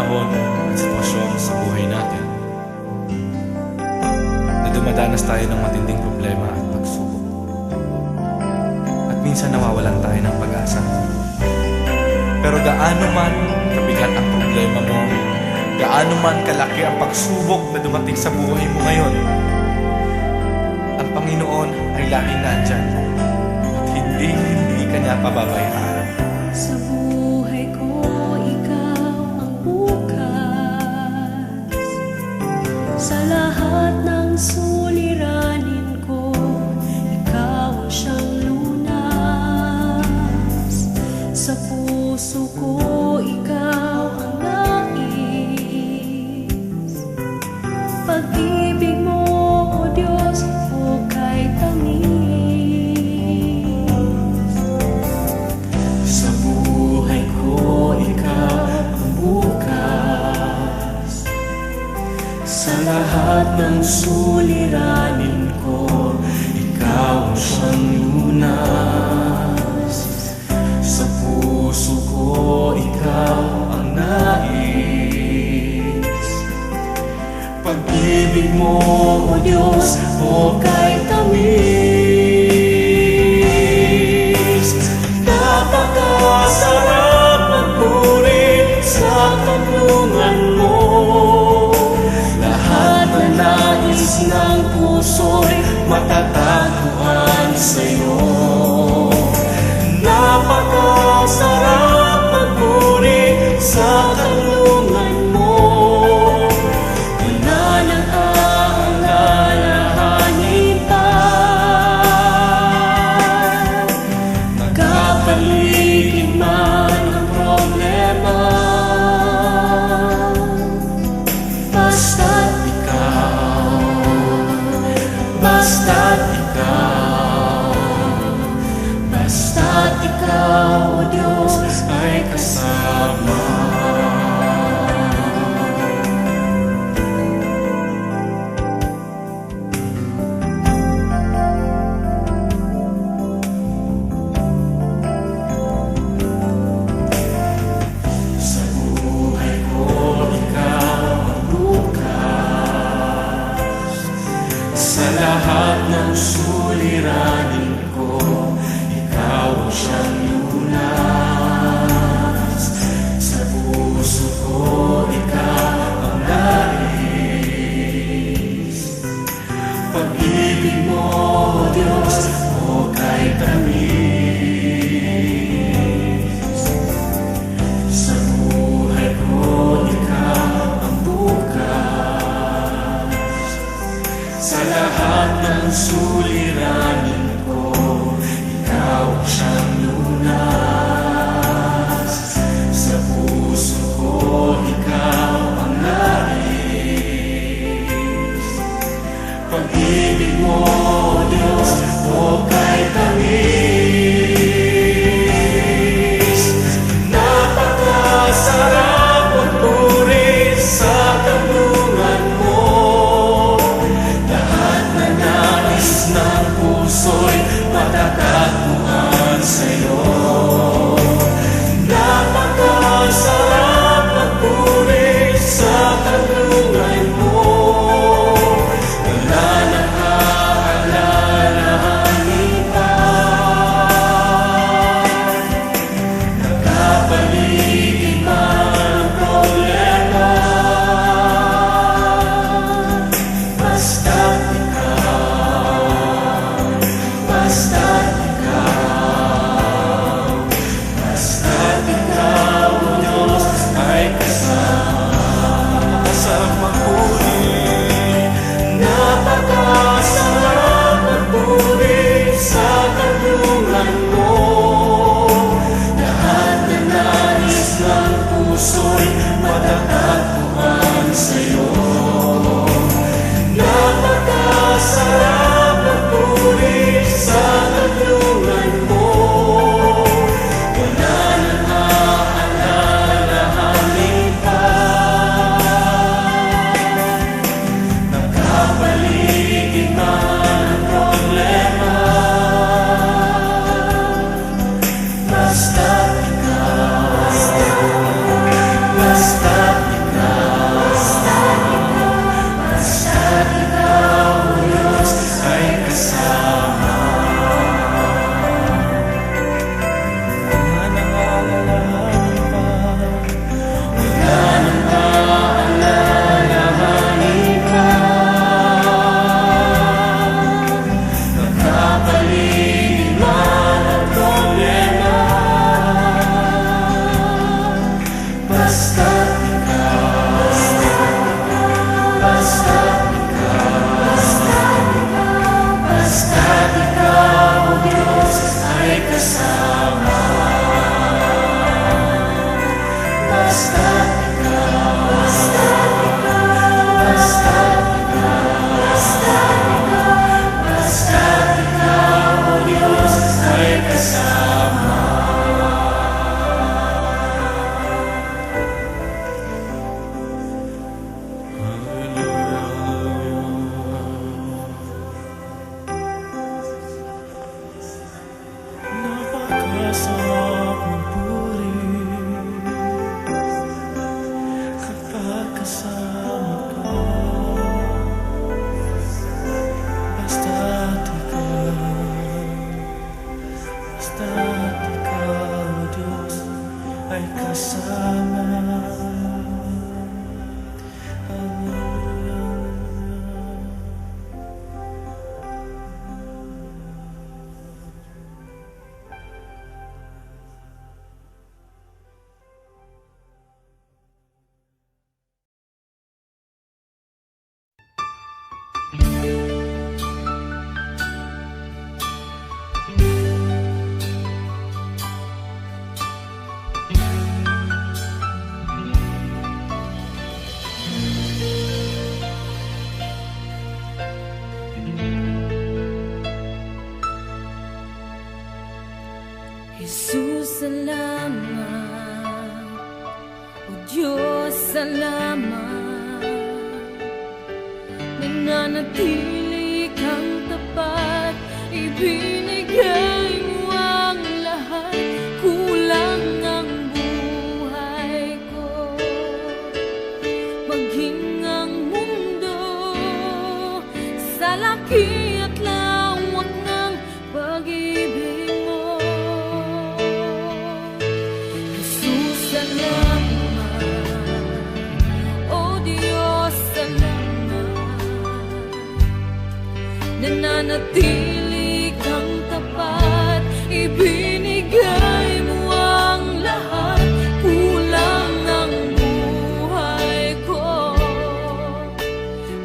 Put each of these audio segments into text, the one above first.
panahon at sitwasyon sa buhay natin na dumadanas tayo ng matinding problema at pagsubok. At minsan nawawalan tayo ng pag-asa. Pero gaano man kabigat ang problema mo, gaano man kalaki ang pagsubok na dumating sa buhay mo ngayon, ang Panginoon ay laging nandyan at hindi ka niya pababayaan. Sa buhay ko, ikaw ang bukas. Sa lahat ng suliranin ko, ikaw ang siyang lunas. Sa puso ko, ikaw ang nais. Pag-ibig mo, O Diyos, hukay tamis. Sa buhay ko, ikaw ang bukas. Sa lahat ng suliranin ko, ikaw ang siyang lunas. Sa puso ko, ikaw ang nais. Pag-ibig mo, O Diyos, hukay tamis. Napakasarap magpuri sa kanlungan mo. Lahat na nais na ay kasama. Jesus, salamat. O Diyos, salamat. Nananatili kang tapat, ibinigay mo ang lahat. Kulang ang buhay ko, maging ang mundo sa laki at lawak ng pag-ibig mo. Jesus, salamat. O Diyos, salamat. Nananatili kang tapat, ibinigay mo ang lahat. Kulang ang buhay ko,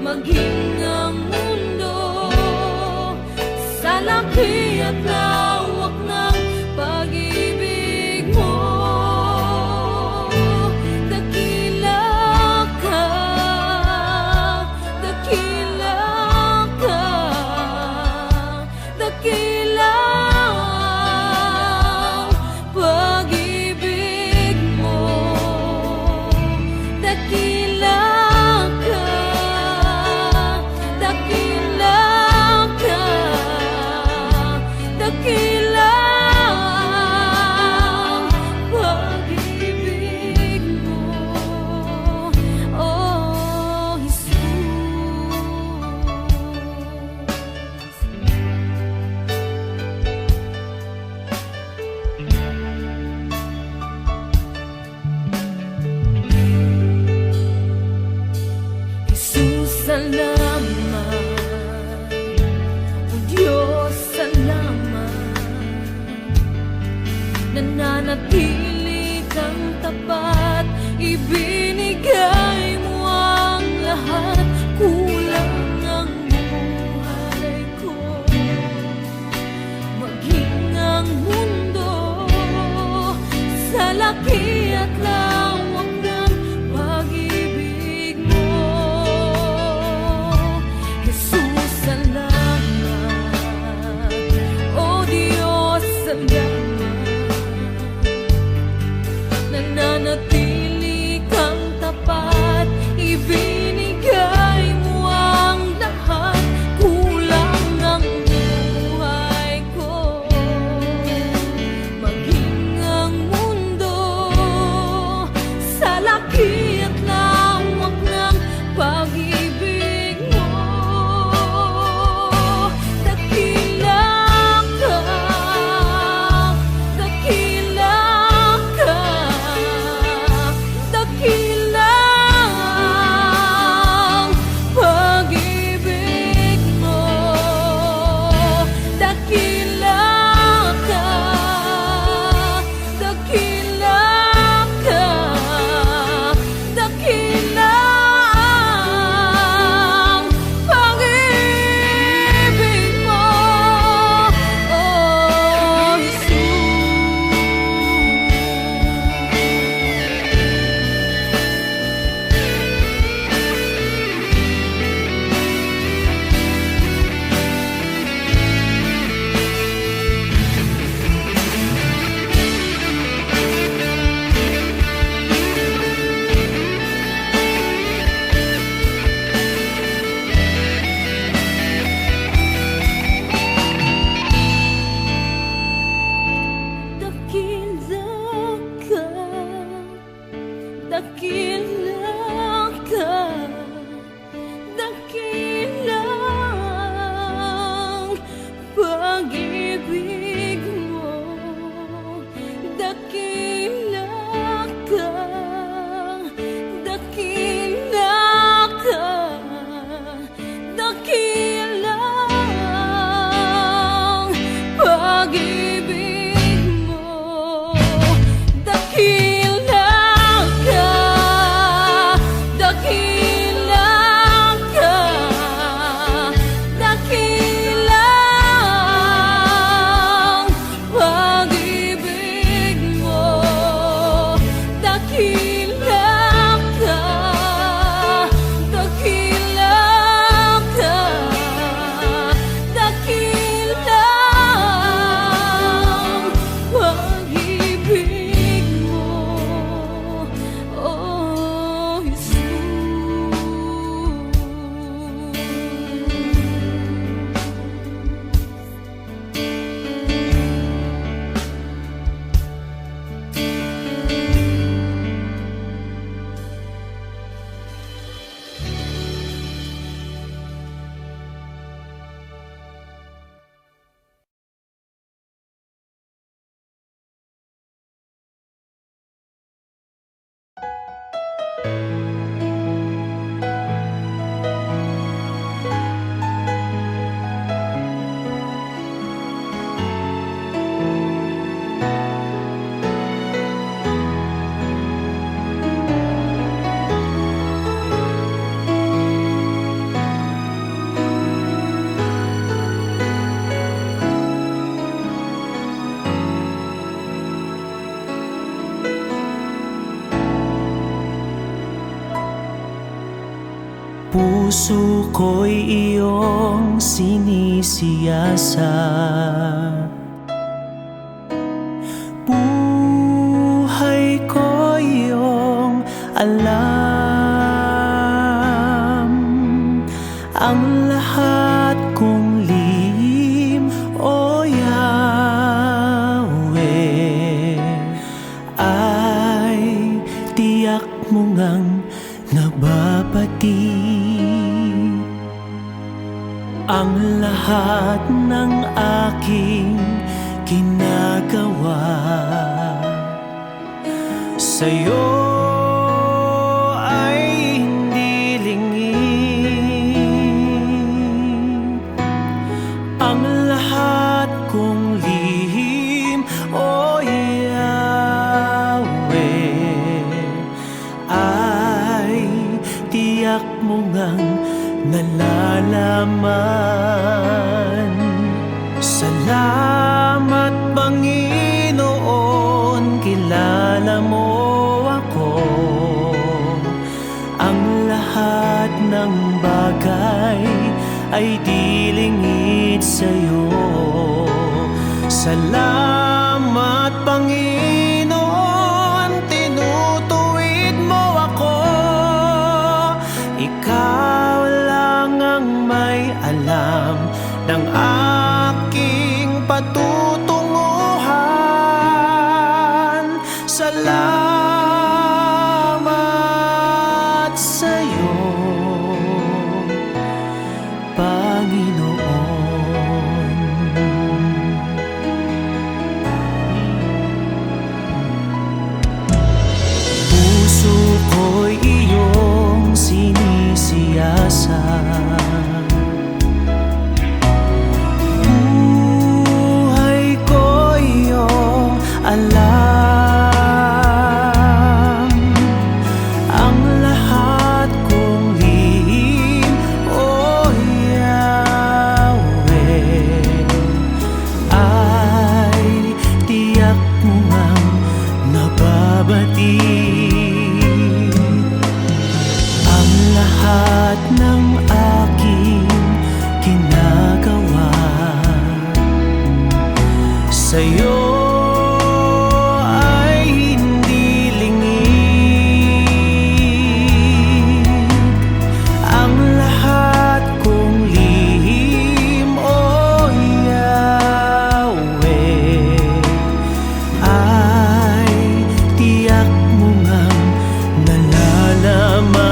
maging ang mundo sa laki at lawak ng pag-ibig mo. Dakila ka, dakila ka, dakila ang pag-ibig mo. Dakila ka, dakila ka, dakila ang pag-ibig mo. Oh, Jesus. Jesus, salamat. O Diyos, salamat. Nananatili kang tapat, ibinigay mo ang lahat. Kulang ang buhay ko, maging ang mundo sa laki at lawak ng pag-ibig mo. Jesus, salamat. O Diyos, salamat. Nananatili kang tapat, ibinigay mo ang lahat. Kulang ang buhay ko, maging ang mundo Puso ko'y iyong sinisiyasat, buhay ko iyong alam. Ang lahat kong lihim, O Yahweh, ay tiyak mo ngang nababati. Ang lahat ng aking ginagawa sa'yo ay hindi lingid. Ang lahat kong lihim, O Yahweh, ay tiyak mo ngang nalalaman. Salamat Panginoon, kilala mo ako. Ang lahat ng bagay ay di lingid sa'yo. Salamat Panginoon, tinutuwid mo ako. Ikaw lang ang may alam ng aking patutunguhan. Salamat sa'yo, Panginoon. Puso ko'y iyong sinisiyasat, buhay ko iyong alam. Ang lahat kong lihim, O Yahweh, ay tiyak mo ngang nababati. Ang lahat ng aking ginagawa sa'yo ay hindi lingid. Ang lahat kong lihim, O Yahweh, ay tiyak mo ngang nalalaman.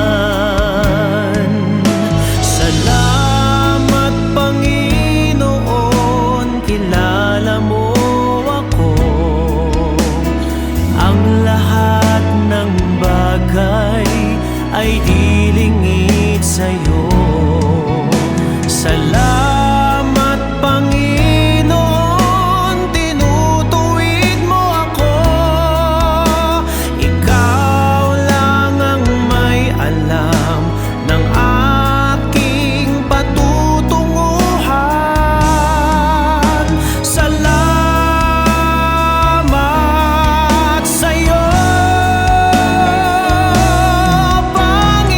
Salamat Panginoon, kilala mo ako. Ang lahat ng bagay ay di lingid sa'yo. Salamat Panginoon, tinutuwid mo ako. Ikaw lang ang may alam ng aking patutunguhan. Salamat sa'yo, Panginoon.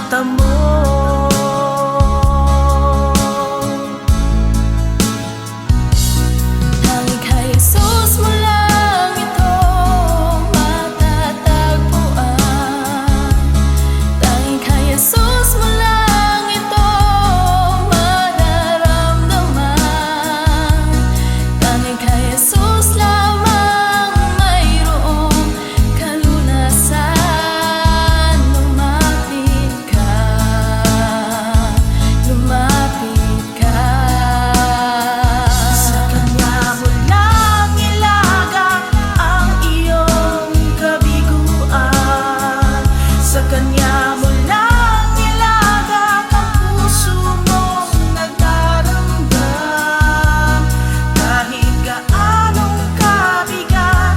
mata mo. Tanging kay Jesus mo lang ito matatagpuan. Tanging kay Jesus mo lang ito mararamdaman. Tanging kay Jesus lamang mayroong kalunasan. Lumapit ka, lumapit ka. Sa Kanya mo lang ilaga ang iyong kabiguan. Sa Kanya mo lang ilaga ang puso mong nagdaramdam. Kahit gaanong kabigat,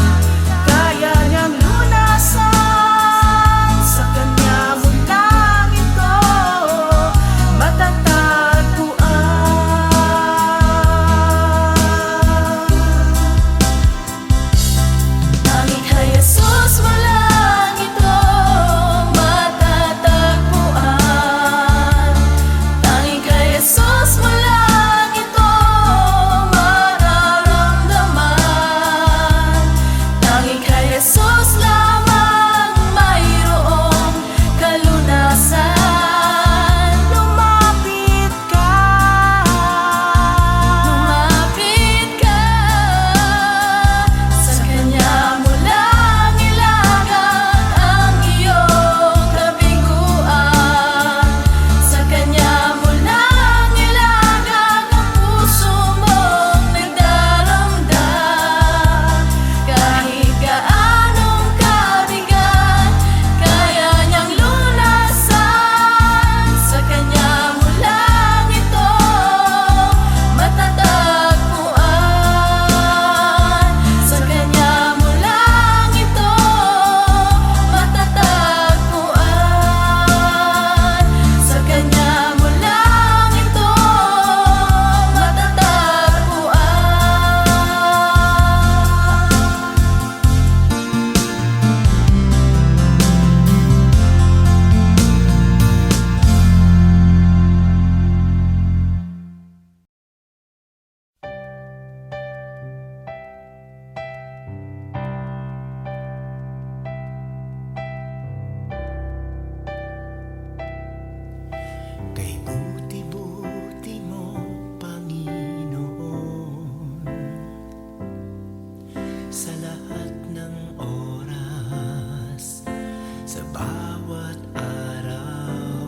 kaya niyang lunasan. Sa Kanya mo lang ito matatagpuan. Tanging kay Jesus mo lang ito matatagpuan. Tanging kay Jesus mo lang ito mararamdaman. Tanging kay Jesus lamang mayroong kalunasan. Lumapit ka, Lumapit ka. Sa Kanya mo lang ilagang ang iyong kabiguan. Sa Kanya mo lang ilagang ang puso mong nagdaramdam. Kahit gaanong kabigat, kaya niyang lunasan. Sa Kanya mo lang ito matatagpuan. Sa Kanya mo lang ito matatagpuan. Sa Kanya mo lang ito matatagpuan. kay buti-buti mo, Panginoon, sa lahat ng oras, sa bawat araw,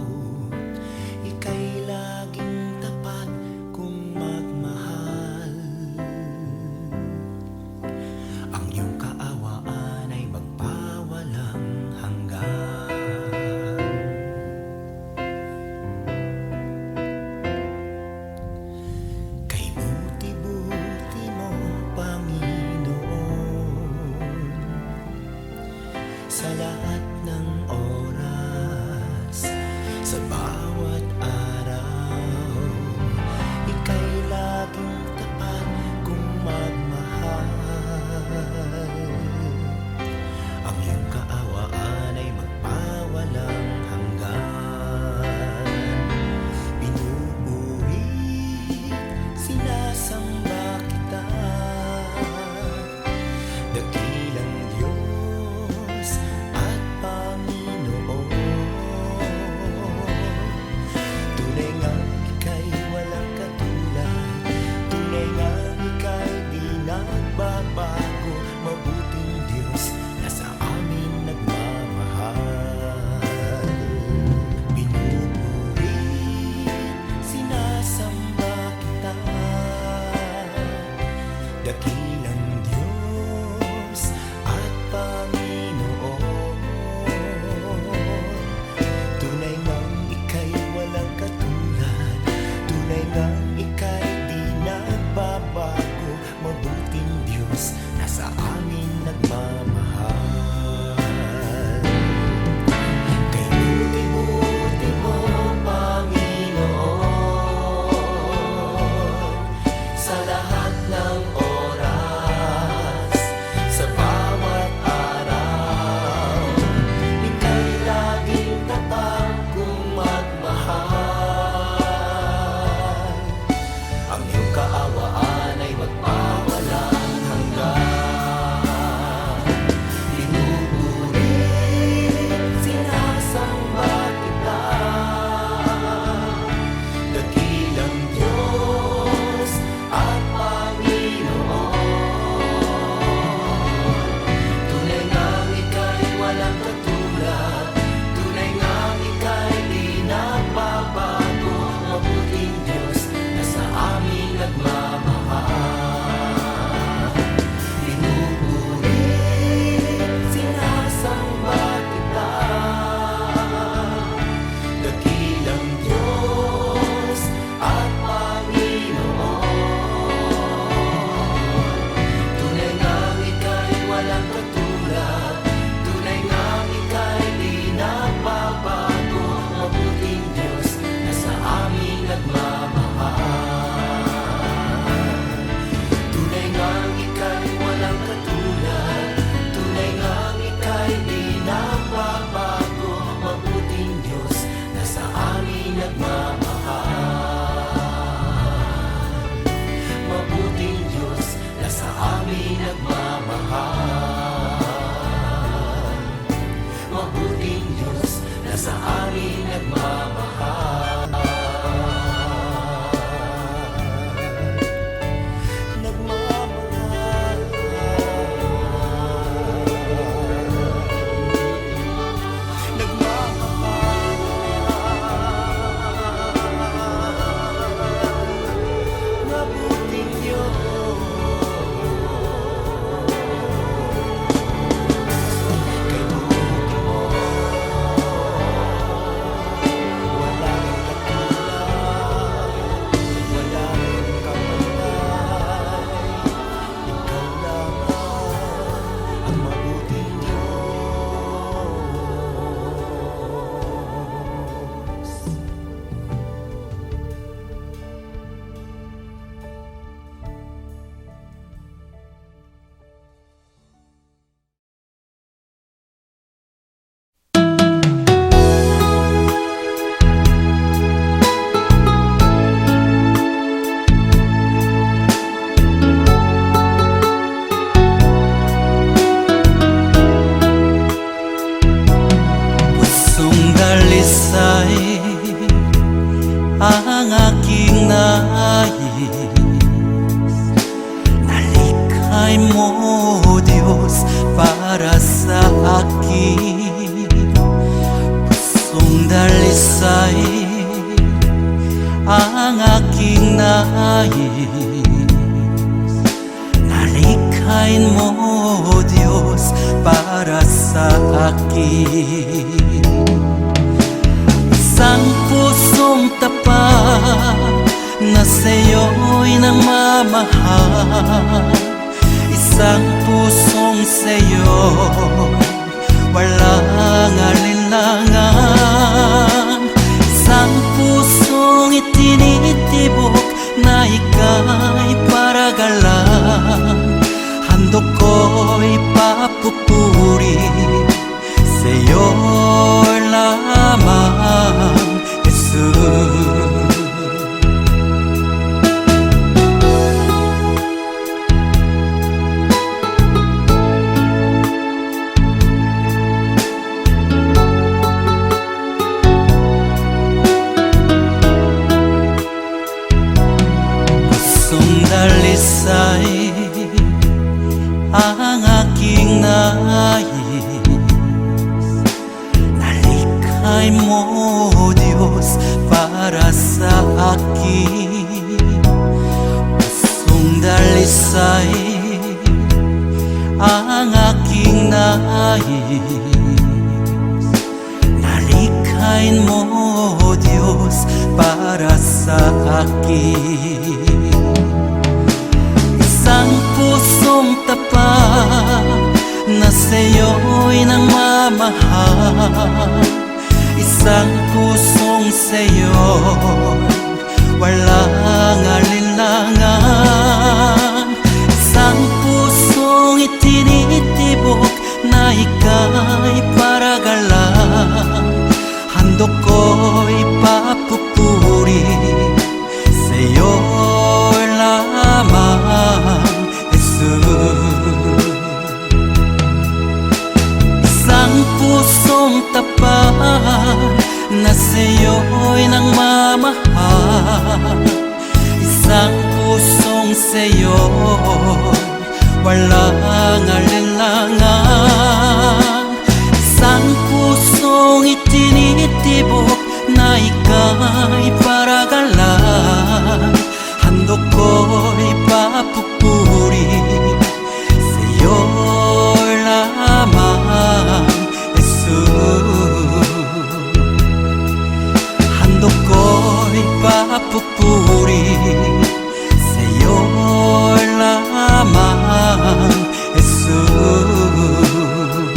ika'y laging tapat kung magmahal. Ang iyong kaawaan ay magpawalang hanggan. Kay buti-buti mo, Panginoon, sa lahat ng oras, sa bawat araw, ika'y laging tapat kung magmahal. Ang iyong kaawaan ay magpawalang hanggan. Pinupuri, sinasamba kita, dakilang Diyos at Panginoon. Tunay ngang ika'y walang katulad, tunay ngang ika'y di nagbabago. Mabuting Diyos na sa amin nagbabago, mabuting Diyos na sa amin nagmamahal. Mabuting Diyos na sa amin nagmamahal. Mabuting Diyos na sa amin nagmamahal. Ang aking nais, nalikhay mo, Diyos, para sa akin. Pusong dalisay, ang aking nais, nalikhay mo, Diyos, para sa akin. Isang pusong tapat na sa'yo'y nagmamahal. Isang pusong sa'yo, walang alinlangan. Isang pusong itinitibok na ika'y paragalan. Handog ko'y papupuri sa'yo lamang, Jesus. Pusong dalisay, ang aking nais, nalikhay mo, Diyos, para sa akin. Pusong dalisay, ang aking nais, nalikhay mo, Diyos, para sa akin. Isang pusong tapat na sa'yo'y nagmamahal. Isang pusong sa'yo, walang alinlangan. Isang pusong itinitibok na ika'y paragalan. Handog ko'y papupuri sa'yo lamang, Jesus. Isang pusong tapat na sa'yo'y nagmamahal. Isang pusong sa'yo, walang alinlangan. Isang pusong itinitibok na ika'y paragalan. Handog ko'y papupuri sa'yo lamang, Jesus. Handog ko'y papupuri sa'yo lamang, Jesus.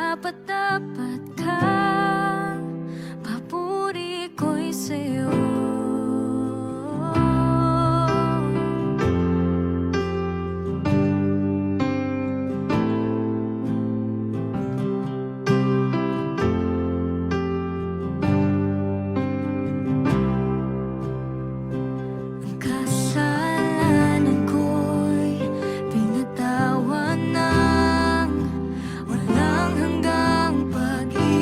karapat-dapat ka. Papuri ko'y sa'yo. Ang kasalanan ko'y pinatawan ng walang hanggang pag-ibig.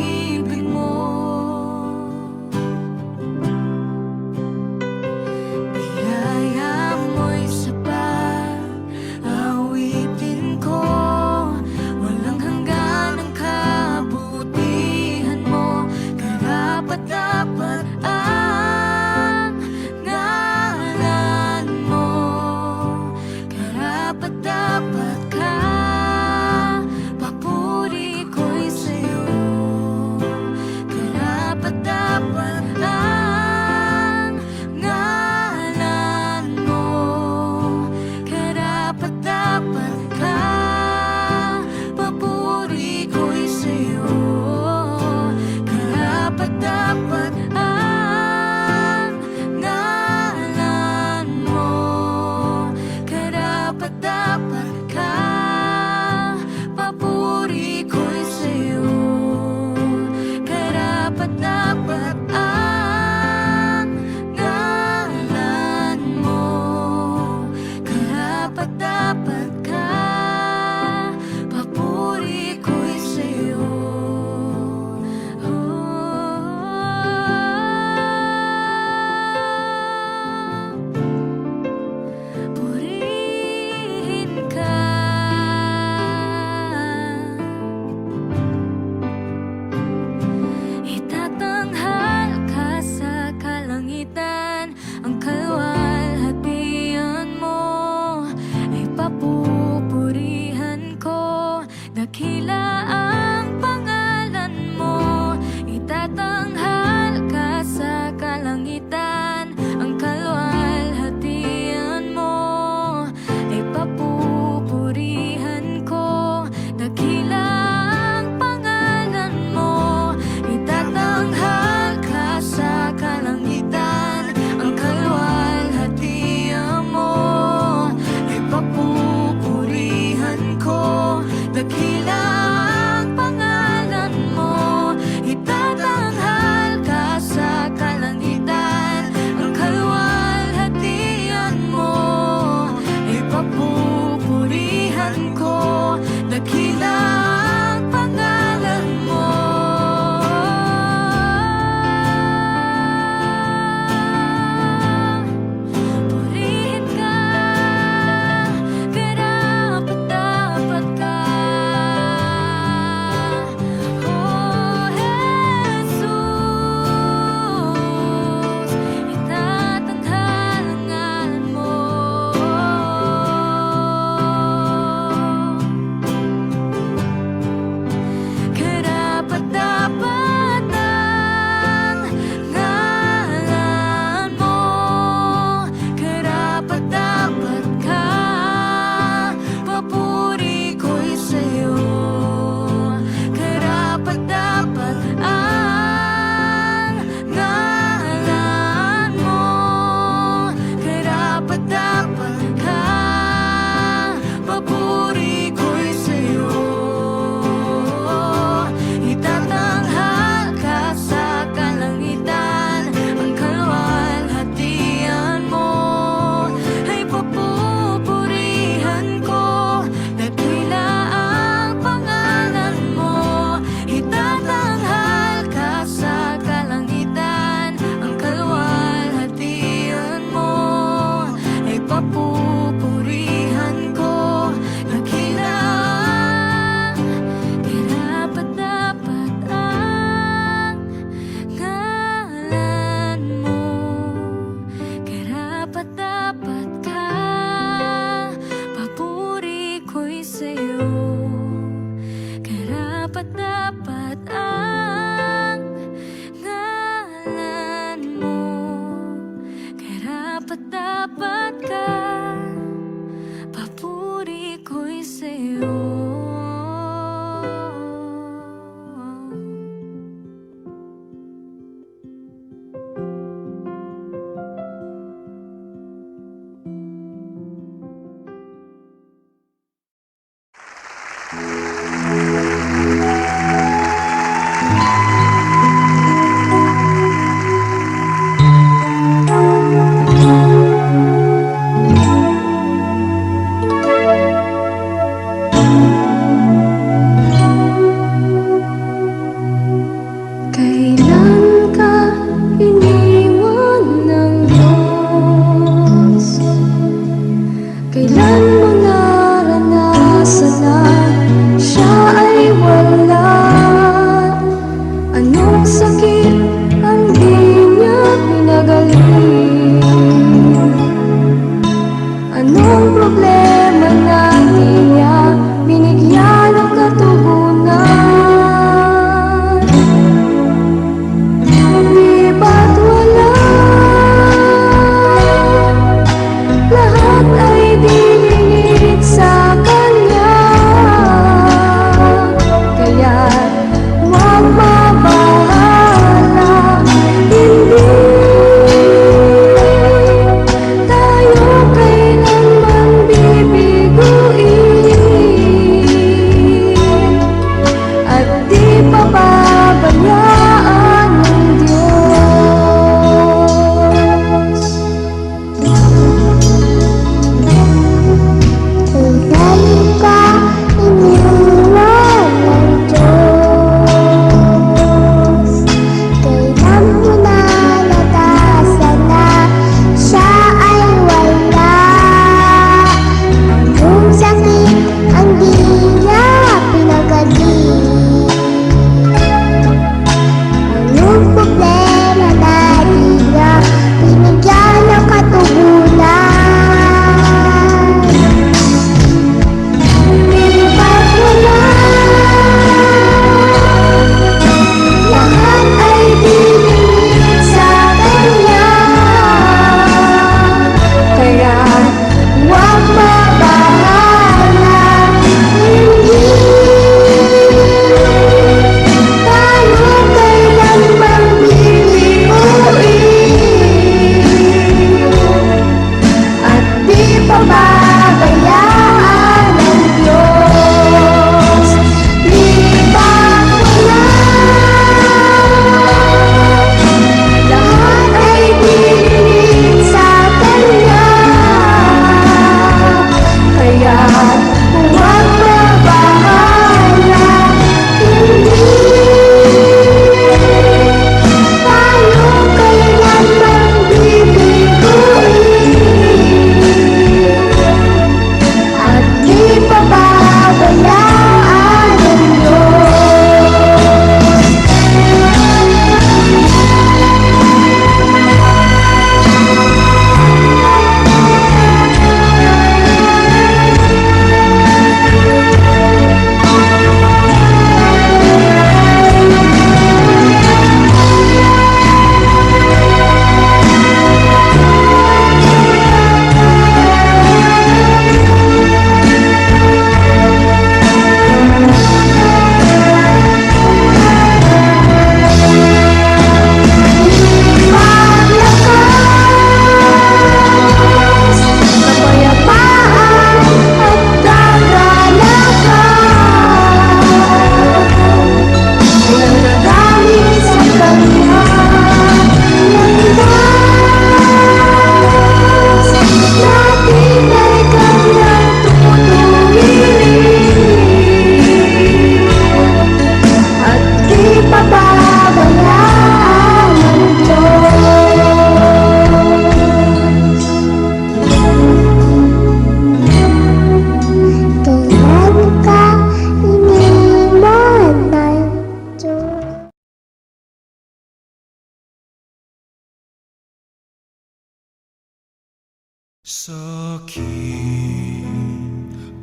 Sa aking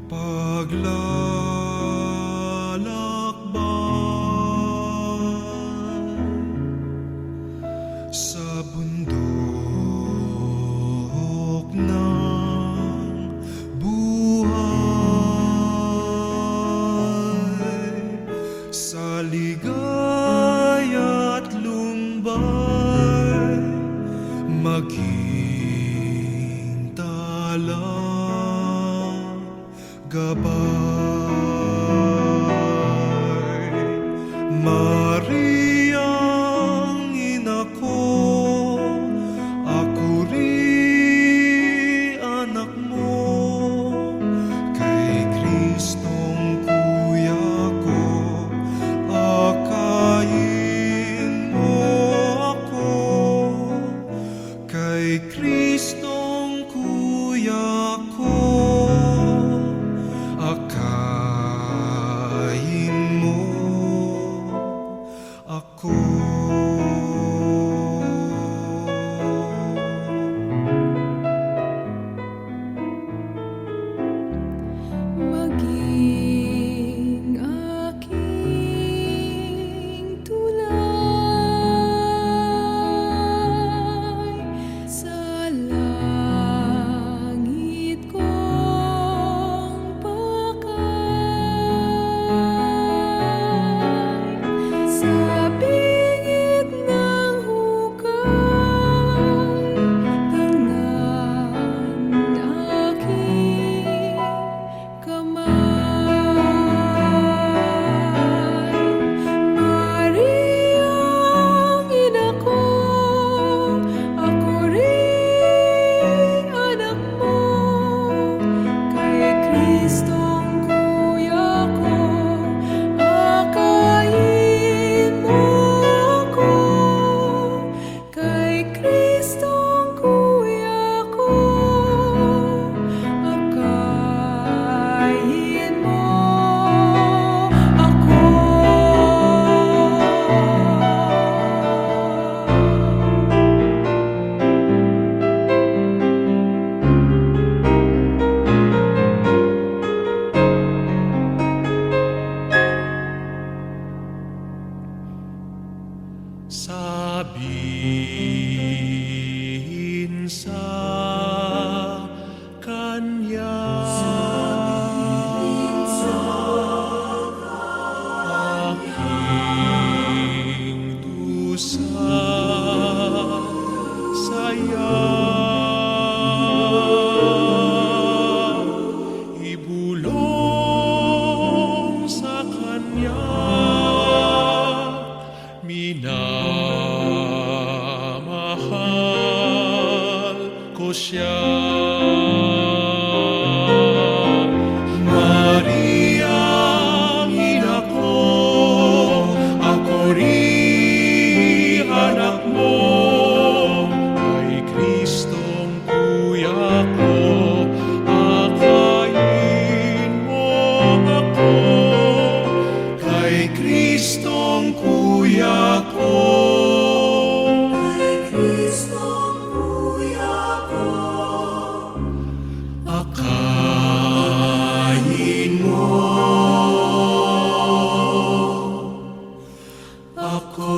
paglalakbay sa bundok ng buhay, sa ligaya't lumbay, maging talang gabay. Mariang ina ko, ako rin anak mo, kay Kristong kuya ko, akayin mo ako. Kay Kristong kuya ko, akayin mo ako. Maging aking tulay sa langit kong pakay, sa bingit ng hukay, tingnan aking kamay. Mariang ina ko, ako rin anak mo, kay Kristong kuya ko, akayin mo ako. Kay Kristong kuya ko, akayin mo ako. Sabihin sa kanya, aking dusa saya, ibulong sa kanya, minamahal ko siya. Mariang ina ko, ako rin anak mo, kay Kristong kuya ko, akayin mo ako. Kay Kristong kuya ko, akayin mo ako.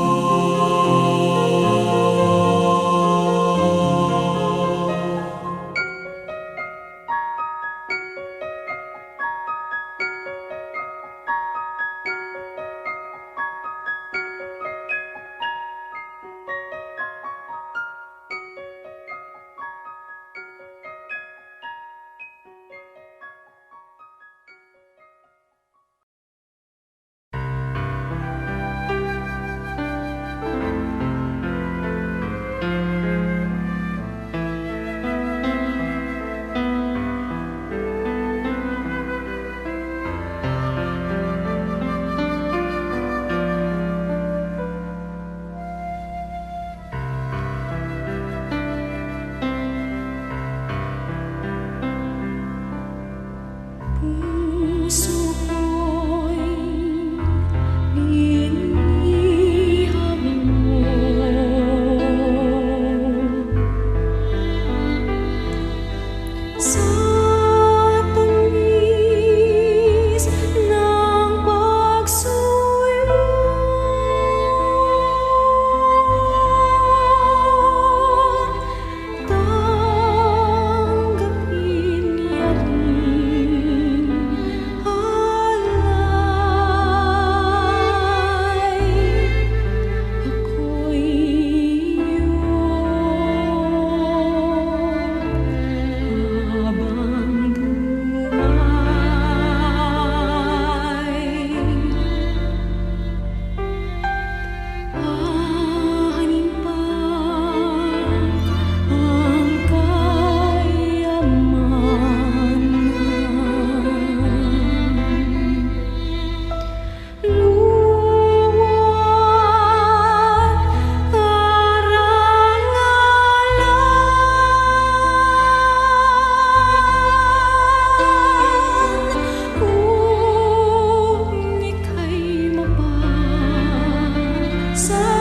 sa